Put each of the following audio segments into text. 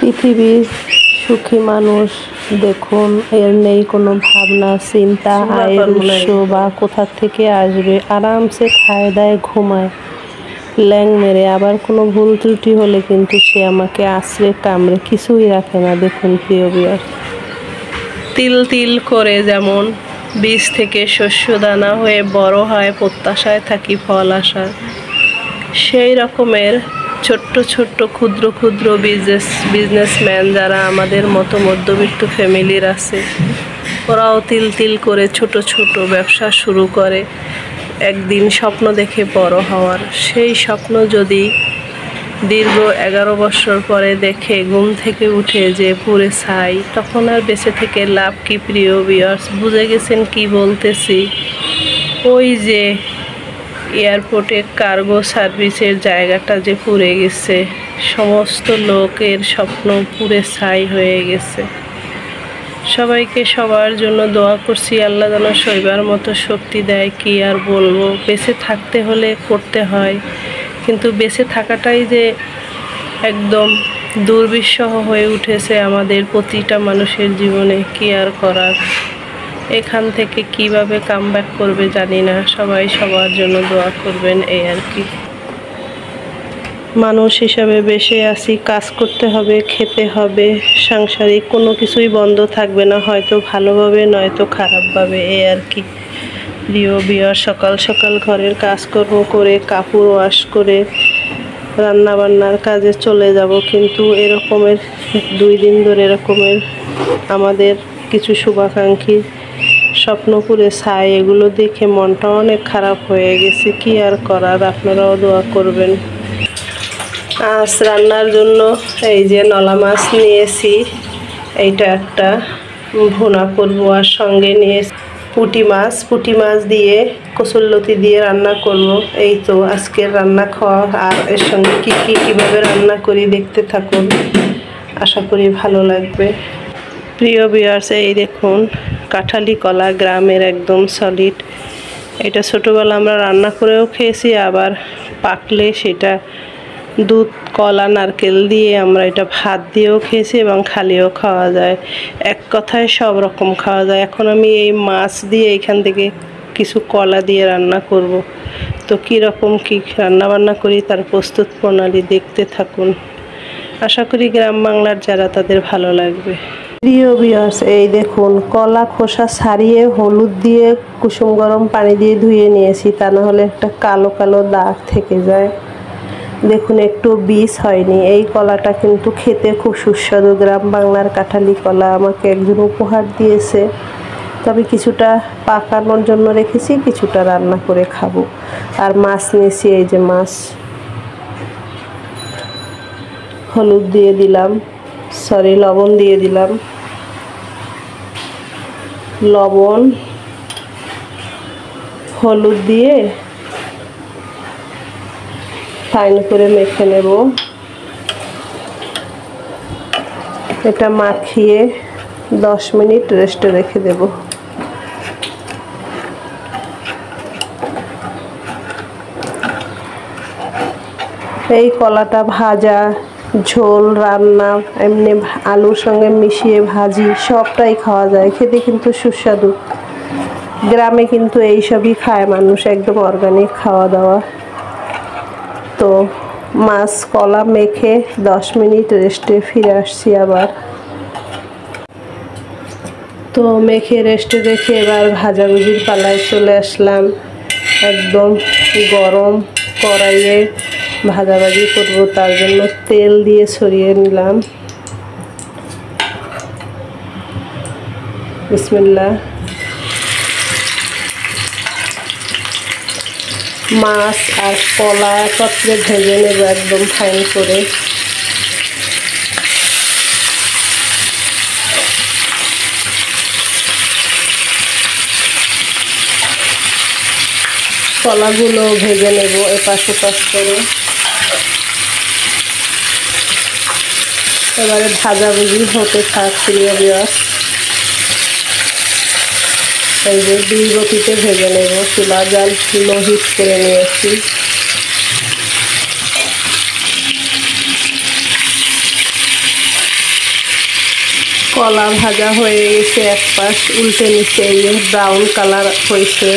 পৃথিবীর সুখী মানুষ দেখুন, এর নেই কোনো ভাবনা চিন্তা, আয়ের উৎস বা কোথা থেকে আসবে। আরামসে খায় দায় ঘুমায় ল্যাং মেরে। আবার কোনো ভুল ত্রুটি হলে কিন্তু সে আমাকে আঁচড়ে কামড়ে কিছুই রাখে না। দেখুন প্রিয় ভিউয়ার্স, তিল তিল করে যেমন বীজ থেকে শস্য দানা হয়ে বড় হয়, প্রত্যাশায় থাকি ফল আসার, সেই রকমের ছোট্ট ছোট্ট ক্ষুদ্র ক্ষুদ্র বিজনেসম্যান যারা আমাদের মতো মধ্যবিত্ত ফ্যামিলির আছে, ওরাও তিল তিল করে ছোট ছোট ব্যবসা শুরু করে একদিন স্বপ্ন দেখে বড় হওয়ার। সেই স্বপ্ন যদি দীর্ঘ 11 বছর পরে দেখে ঘুম থেকে উঠে যে পুড়ে ছাই, তখন আর বেঁচে থেকে লাভ কি প্রিয় ভিউয়ার্স? বুঝে গেছেন কি বলতেছি? ওই যে এয়ারপোর্টে কার্গো সার্ভিসের জায়গাটা যে পুড়ে গেছে, সমস্ত লোকের স্বপ্ন পুড়ে ছাই হয়ে গেছে। সবাইকে সবার জন্য দোয়া করছি, আল্লাহ যেন সইবার মতো শক্তি দেয়। কি আর বলবো, বেঁচে থাকতে হলে করতে হয়, কিন্তু বেঁচে থাকাটাই যে একদম দুর্বিষহ হয়ে উঠেছে আমাদের প্রতিটা মানুষের জীবনে। কি আর করার, এখান থেকে কিভাবে কামব্যাক করবে জানি না। সবাই সবার জন্য দোয়া করবেন, এই আর কি। মানুষ হিসাবে বেঁচে আছি, কাজ করতে হবে, খেতে হবে, সাংসারিক কোনো কিছুই বন্ধ থাকবে না, হয়তো ভালোভাবে নয়তো খারাপভাবে, এই আর কি। প্রিয় ভিউয়ার, সকাল সকাল ঘরের কাজকর্ম করে কাপড় ওয়াশ করে রান্না বান্নার কাজে চলে যাব, কিন্তু এরকমের 2 দিন ধরে এরকমের আমাদের কিছু শুভাকাঙ্ক্ষী স্বপ্ন পুড়ে ছাই, এগুলো দেখে মনটা অনেক খারাপ হয়ে গেছে। কি আর করার, আপনারাও দোয়া করবেন। আজ রান্নার জন্য এই যে নলা মাছ নিয়েছি, এইটা একটা ভুনা করবো, আর সঙ্গে নিয়েছি পুঁটি মাছ দিয়ে কচুরলতি দিয়ে রান্না করব। এই তো আজকের রান্না খাওয়া। আর এর সঙ্গে কীভাবে রান্না করি দেখতে থাকুন, আশা করি ভালো লাগবে। প্রিয় ভিউয়ার্স, এই দেখুন কাঁঠালি কলা, গ্রামের একদম সলিড। এটা ছোটোবেলা আমরা রান্না করেও খেয়েছি, আবার পাকলে সেটা দুধ, কলা, নারকেল দিয়ে আমরা এটা ভাত দিয়েও খেয়েছি এবং খালিও খাওয়া যায়। এক কথায় সব রকম খাওয়া যায়। এখন আমি এই মাছ দিয়ে এখান থেকে কিছু কলা দিয়ে রান্না করব। তো কীরকম কী রান্নাবান্না করি তার প্রস্তুত প্রণালী দেখতে থাকুন। আশা করি গ্রাম বাংলার যারা, তাদের ভালো লাগবে। প্রিয় ভিউয়ার্স, এই দেখুন কলা খোসা ছাড়িয়ে হলুদ দিয়ে কুসুম গরম পানি দিয়ে ধুয়ে নিয়েছি, তা না হলে একটা কালো কালো দাগ থেকে যায়। দেখুন একটু বীজ হয়নি। এই কলাটা কিন্তু খেতে খুব সুস্বাদু, গ্রাম বাংলার কাঁঠালি কলা। আমাকে একজন উপহার দিয়েছে, তবে কিছুটা পাকানোর জন্য রেখেছি, কিছুটা রান্না করে খাবো। আর মাছ নিয়েছি, এই যে মাছ, হলুদ দিয়ে দিলাম, লবণ দিয়ে দিলাম, লবণ হলুদ দিয়ে ফাইন করে মেখে নেব। এটা মাখিয়ে 10 মিনিট রেস্টে রেখে দেব। এই কলাটা ভাজা, ঝোল, রান্না, এমনি আলুর সঙ্গে মিশিয়ে ভাজি, সবটাই খাওয়া যায়। খেতে কিন্তু সুস্বাদু। গ্রামে কিন্তু এইসবই খায় মানুষ, একদম অর্গানিক খাওয়া দাওয়া। তো মাছ কলা মেখে 10 মিনিট রেস্টে ফিরে আসছি আবার। তো মেখে রেস্টে রেখে এবার ভাজাভুজির পালায় চলে আসলাম। একদম গরম কড়াইয়ে ভাজাভাজি করব, তার জন্য তেল দিয়ে ছড়িয়ে নিলাম। বিসমিল্লাহ। মাছ আর কলা একত্রে ভেজে নেব একদম ফাইন করে। কলাগুলো ভেজে নেব এপাশ ওপাশ করে। এবারে ভাজাভুজি হতে থাক প্রিয় ভিউয়ার্স। এই যে 2 গতিতে ভেজে নেব। চুলা জাল লো হিট করে নিয়েছি। কলা ভাজা হয়ে গেছে, এক পাশ উল্টে নিচে ব্রাউন কালার হয়েছে।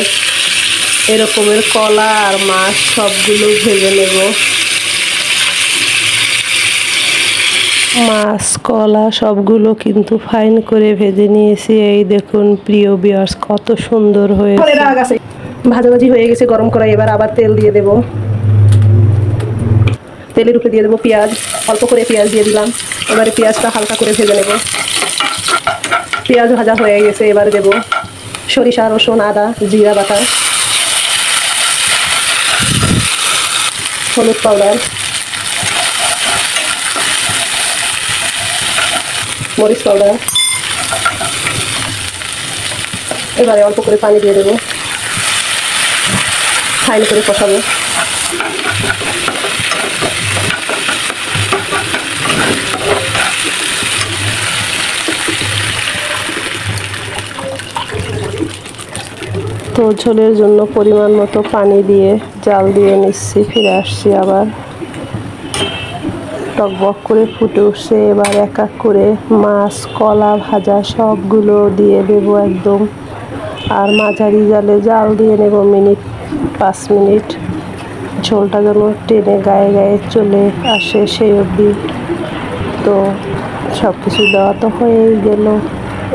এরকমের কলা আর মাছ সবগুলো ভেজে নেব। মাছ কলা সবগুলো কিন্তু ফাইন করে ভেজে নিয়েছি। এই দেখুন প্রিয় ভিউয়ার্স, কত সুন্দর হয়েছে। ভাজাভাজি হয়ে গেছে গরম কড়াই। এবার আবার তেল দিয়ে দেব। তেলের উপরে দিয়ে দেবো পেঁয়াজ, অল্প করে পেঁয়াজ দিয়ে দিলাম। এবারে পেঁয়াজটা হালকা করে ভেজে নেব। পেঁয়াজ ভাজা হয়ে গেছে, এবার দেব সরিষা, রসুন, আদা, জিরা বাটা, হলুদ পাউডার, মরিচ পাউডার। এবারে অল্প করে পানি দিয়ে দেবো, ফাইন করে কষাবো। তো ঝোলের জন্য পরিমাণ মতো পানি দিয়ে জাল দিয়ে নিচ্ছি। ফিরে আসছি আবার। টকবক করে ফুটে উঠছে। এবার এক এক করে মাছ, কলা ভাজা সবগুলো দিয়ে দেবো একদম। আর মাঝারি জালে জাল দিয়ে নেব 5 মিনিট। ঝোলটা যেন টেনে গায়ে গায়ে চলে আসে সেই অবধি। তো সব কিছু দেওয়া তো হয়েই গেল।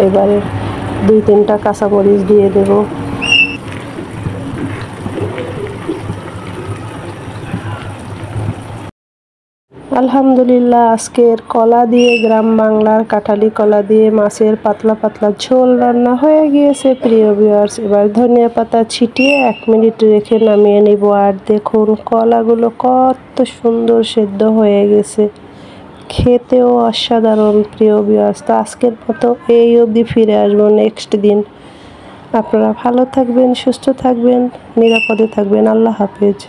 এবারে 2-3টা কাঁচামরিচ দিয়ে দেব। আলহামদুলিল্লাহ, আজকের কলা দিয়ে, গ্রাম বাংলার কাঁঠালি কলা দিয়ে মাছের পাতলা পাতলা ঝোল রান্না হয়ে গিয়েছে প্রিয় ভিউয়ার্স। এবার ধনিয়া পাতা ছিটিয়ে 1 মিনিট রেখে নামিয়ে নিব। আর দেখুন কলাগুলো কত সুন্দর সেদ্ধ হয়ে গেছে, খেতেও অসাধারণ প্রিয় ভিউয়ার্স। তো আজকের মতো এই অবধি, ফিরে আসবো নেক্সট দিন। আপনারা ভালো থাকবেন, সুস্থ থাকবেন, নিরাপদে থাকবেন। আল্লাহ হাফেজ।